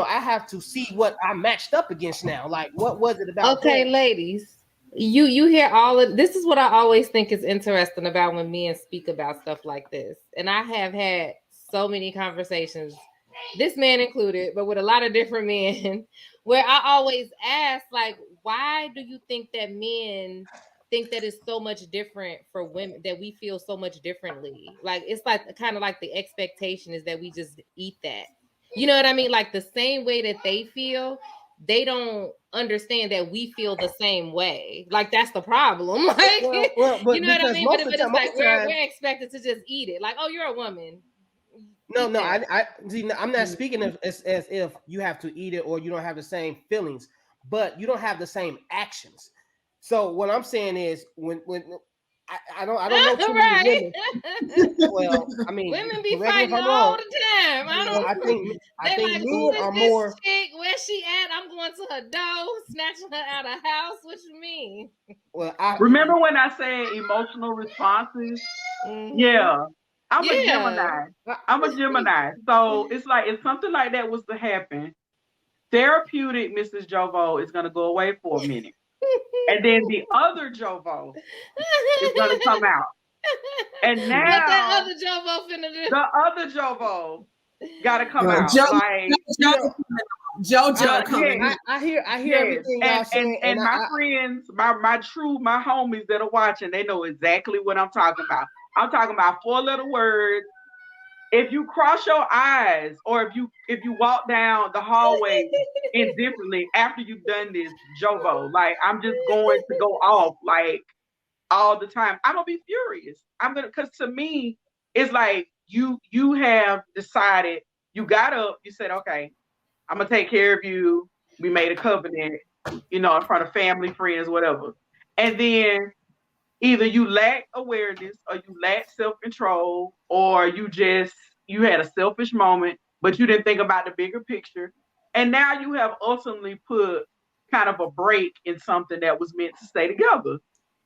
I have to see what I matched up against now. Like, what was it about? Okay, ladies, you hear all of this is what I always think is interesting about when men speak about stuff like this. And I have had so many conversations, this man included, but with a lot of different men, where I always ask, like, why do you think that men think that it's so much different for women, that we feel so much differently? Like, it's like kind of like the expectation is that we just eat that. You know what I mean? Like the same way that they feel, they don't understand that we feel the same way. Like that's the problem. Like, but you know what I mean? But it's like we're expected to just eat it. Like, oh, you're a woman. No, I'm not speaking as if you have to eat it or you don't have the same feelings, but you don't have the same actions. So what I'm saying is when I don't know too many women. Well, I mean, women be fighting all the time. I think like, men are more. Chick? Where's she at? I'm going to her door, snatching her out of house. What you mean? Well, remember when I said emotional responses? Mm-hmm. Yeah. I'm a Gemini. I'm a Gemini. So it's like if something like that was to happen, therapeutic Mrs. Jovo is gonna go away for a minute. And then the other Jovo is gonna come out. And now what that other Jovo finna do? The other Jovo gotta come out. JoJo coming. I hear everything y'all saying. And my friends, my homies that are watching, they know exactly what I'm talking about. I'm talking about 4-letter words. If you cross your eyes, or if you walk down the hallway indifferently after you've done this, Jovo, like I'm just going to go off like all the time. I'm gonna be furious. Because to me, it's like you have decided, you got up, you said, okay, I'm gonna take care of you. We made a covenant, in front of family, friends, whatever. And then either you lack awareness or you lack self-control, or you had a selfish moment, but you didn't think about the bigger picture. And now you have ultimately put kind of a break in something that was meant to stay together.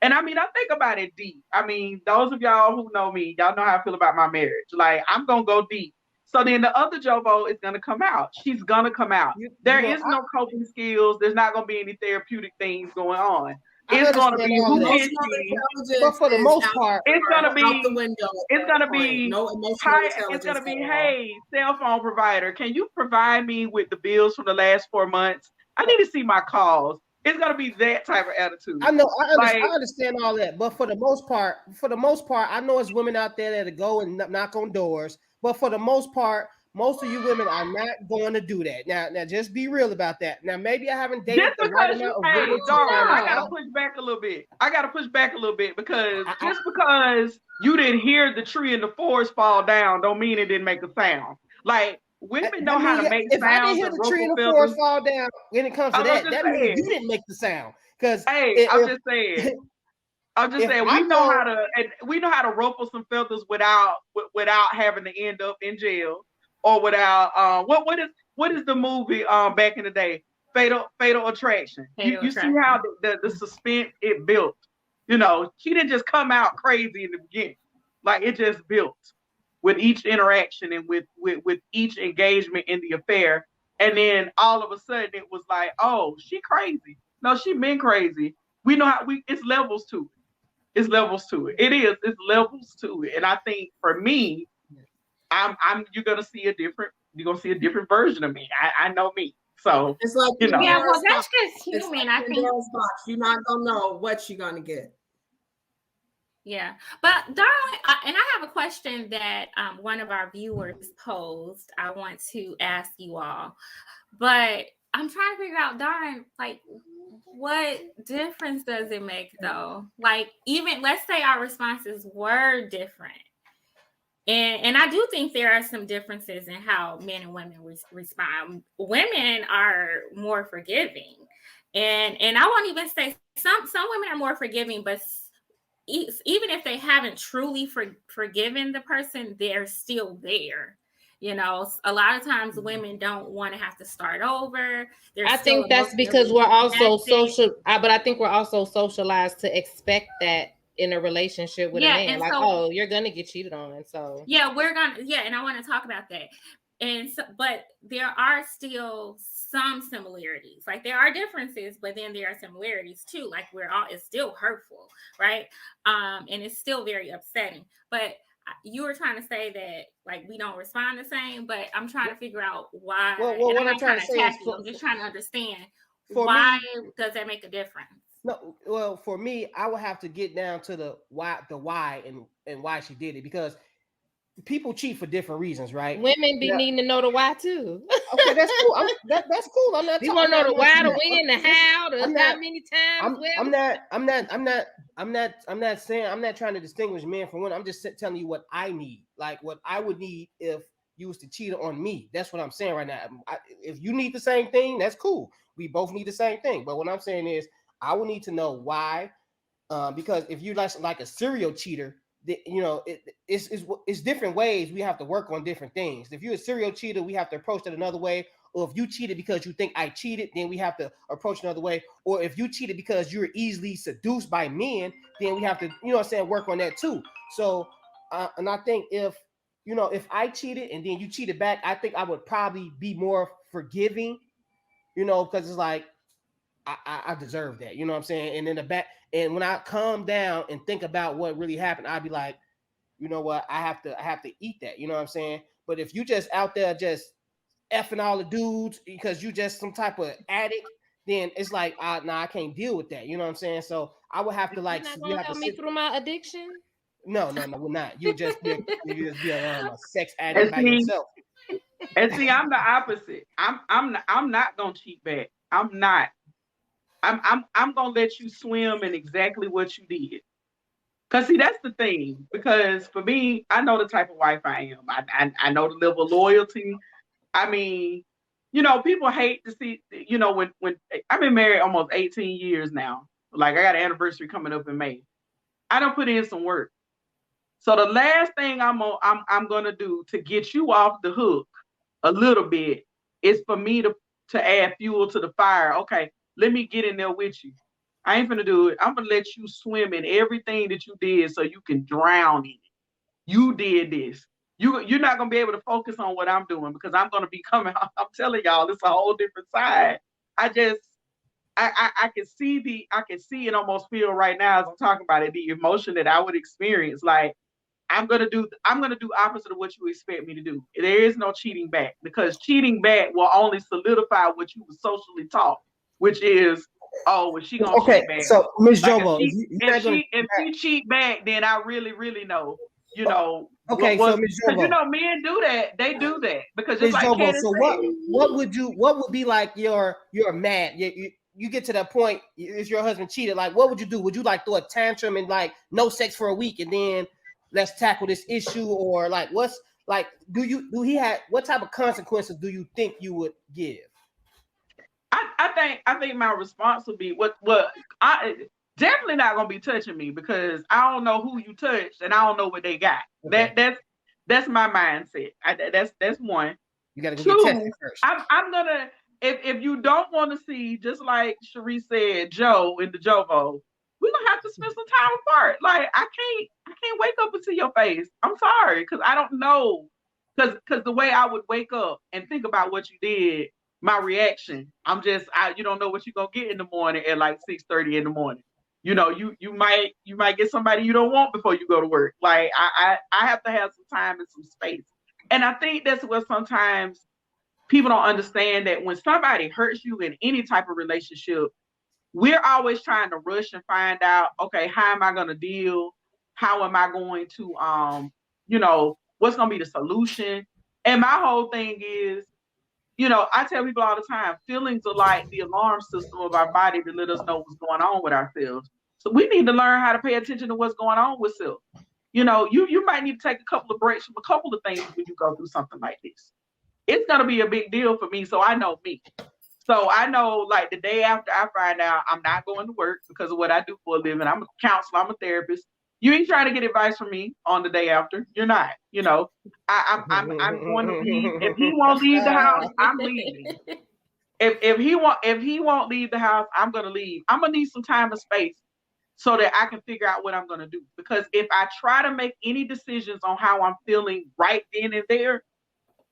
And I mean, I think about it deep. I mean, those of y'all who know me, y'all know how I feel about my marriage. Like, I'm going to go deep. So then the other Jovo is going to come out. She's going to come out. There is no coping skills. There's not going to be any therapeutic things going on. It's going to be who is she, but for the most part, it's going to be out the window. It's going to be no emotional intelligence. It's going to be, hey, cell phone provider, can you provide me with the bills from the last 4 months? I need to see my calls. It's going to be that type of attitude. I know, I understand all that, but for the most part, I know it's women out there that go and knock on doors. But for the most part, most of you women are not going to do that. Now, just be real about that. Now, maybe I haven't dated just because I got to push back a little bit. Because just because you didn't hear the tree in the forest fall down, don't mean it didn't make a sound. Like, women know how to make sounds. If I didn't hear the tree in the forest fall down, when it comes to that means you didn't make the sound. Because I'm just saying. We know how to ruffle some feathers without having to end up in jail, or without what is the movie back in the day, Fatal Attraction. You see how the suspense it built. She didn't just come out crazy in the beginning. Like, it just built with each interaction and with each engagement in the affair. And then all of a sudden it was like, oh, she crazy. No, she been crazy. We know it's levels to it. It's levels to it. It's levels to it. And I think for me, you're gonna see a different version of me. I know me. So it's like, yeah, well, that's just human. I think you're not gonna know what you're gonna get. Yeah, but darling, and I have a question that one of our viewers posed. I want to ask you all, but I'm trying to figure out, darling, like, what difference does it make though? Like, even let's say our responses were different, and I do think there are some differences in how men and women respond. Women are more forgiving, and I won't even say some women are more forgiving, but even if they haven't truly forgiven the person, they're still there. A lot of times women don't want to have to start over. I think that's because we're also social, but I think we're also socialized to expect that in a relationship with a man. Like, oh, you're gonna get cheated on, so and I want to talk about that. And so, but there are still some similarities. Like there are differences, but then there are similarities too. Like it's still hurtful, right? And it's still very upsetting. But you were trying to say that like we don't respond the same, but I'm trying to figure out why. Well, and what I'm I'm not trying to say is, I'm just trying to understand for why me, does that make a difference? No, well, for me, I would have to get down to the why and why she did it, because people cheat for different reasons, right? Women be needing to know the why too. Okay, that's cool. That's cool. I'm not. You want to know the why, the when, when, the how, the how many times. I'm not saying, I'm not trying to distinguish men from women. I'm just telling you what I need, like what I would need if you was to cheat on me. That's what I'm saying right now. If you need the same thing, that's cool. We both need the same thing. But what I'm saying is, I would need to know why, because if you like a serial cheater, it's different ways we have to work on different things. If you're a serial cheater, we have to approach it another way. Or if you cheated because you think I cheated, then we have to approach another way. Or if you cheated because you're easily seduced by men, then we have to, work on that too. So, and I think if I cheated and then you cheated back, I think I would probably be more forgiving, because it's like, I deserve that, you know what I'm saying? And in the back, and when I calm down and think about what really happened, I'd be like, you know what, I have to eat that, you know what I'm saying? But if you just out there just effing all the dudes because you just some type of addict, then it's like, I can't deal with that, you know what I'm saying? So I would have to like, you're not gonna help me through my addiction. No, we're not. You just be a sex addict by yourself. And see, I'm the opposite. I'm not gonna cheat back. I'm not. I'm gonna let you swim in exactly what you did. Cause see, that's the thing. Because for me, I know the type of wife I am. I know the level of loyalty. I mean, people hate to see. When I've been married almost 18 years now. Like I got an anniversary coming up in May. I don't put in some work. So the last thing I'm gonna do to get you off the hook a little bit is for me to add fuel to the fire. Okay, let me get in there with you. I ain't gonna do it. I'm gonna let you swim in everything that you did so you can drown in it. You did this. You're not gonna be able to focus on what I'm doing because I'm gonna be coming. I'm telling y'all, it's a whole different side. I can see and almost feel right now as I'm talking about it, the emotion that I would experience. Like I'm gonna do opposite of what you expect me to do. There is no cheating back because cheating back will only solidify what you were socially taught, which is, oh, well, she gonna cheat back. So Ms. Jobo, if she cheat back, then I really, really know, Okay, so Ms. Jobo, men do that. They do that because just Ms. like Jobo, Canon so what would be like your mad? You get to that point, if your husband cheated, like what would you do? Would you like throw a tantrum and like no sex for a week and then let's tackle this issue, or like what's like what type of consequences do you think you would give? I think my response would be what I definitely not gonna be touching me because I don't know who you touched and I don't know what they got. Okay. That's my mindset. That's one. You gotta go get tested first. I'm gonna if you don't want to see, just like Cherie said, Joe in the Jovo, we're gonna have to spend some time apart. Like I can't wake up into your face. I'm sorry, because I don't know. Because the way I would wake up and think about what you did, my reaction, you don't know what you're gonna get in the morning at like 6:30 in the morning. You might get somebody you don't want before you go to work. Like I have to have some time and some space. And I think that's what sometimes people don't understand, that when somebody hurts you in any type of relationship, we're always trying to rush and find out, okay, how am I going to deal? How am I going to, what's going to be the solution? And my whole thing is, I tell people all the time, feelings are like the alarm system of our body to let us know what's going on with ourselves. So we need to learn how to pay attention to what's going on with self. You might need to take a couple of breaks from a couple of things when you go through something like this. It's going to be a big deal for me. So I know me. So I know, like, the day after I find out I'm not going to work because of what I do for a living, I'm a counselor, I'm a therapist. You ain't trying to get advice from me on the day after. You're not. I'm going to leave. If he won't leave the house, I'm leaving. If he won't leave the house, I'm going to leave. I'm going to need some time and space so that I can figure out what I'm going to do. Because if I try to make any decisions on how I'm feeling right then and there,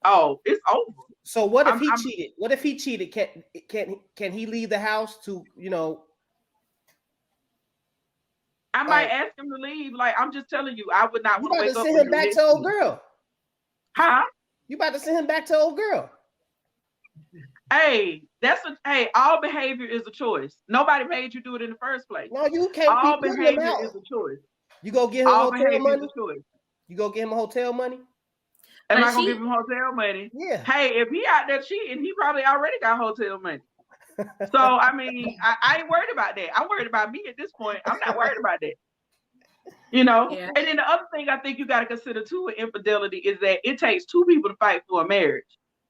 oh, it's over. So what if I'm- he I'm- cheated? What if he cheated? Can he leave the house to, you know? I might Like, ask him to leave. Like, I'm just telling you, I would not you want to about wake to up send with him you back next to old me. girl? Huh? You about to send him back to old girl? Hey, all behavior is a choice. Nobody made you do it in the first place. No, you can't All be putting him behavior out. is a choice. You go get him All hotel behavior money. is a choice. You go get him hotel money. Am But I gonna she- give him hotel money? Yeah. Hey, if he out there cheating, he probably already got hotel money. So I mean, I ain't worried about that. I'm worried about me at this point. I'm not worried about that. You know? Yeah. And then the other thing I think you got to consider too with infidelity is that it takes two people to fight for a marriage.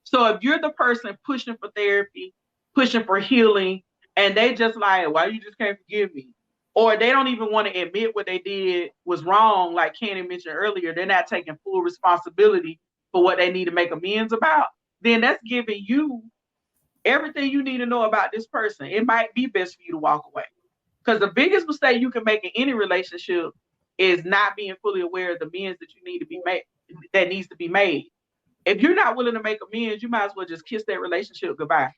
So if you're the person pushing for therapy, pushing for healing, and they just like, why you just can't forgive me? Or they don't even want to admit what they did was wrong, like Canon mentioned earlier, they're not taking full responsibility for what they need to make amends about, then that's giving you everything you need to know about this person. It might be best for you to walk away. Because the biggest mistake you can make in any relationship is not being fully aware of the amends that you need to be made, that needs to be made. If you're not willing to make amends, you might as well just kiss that relationship goodbye.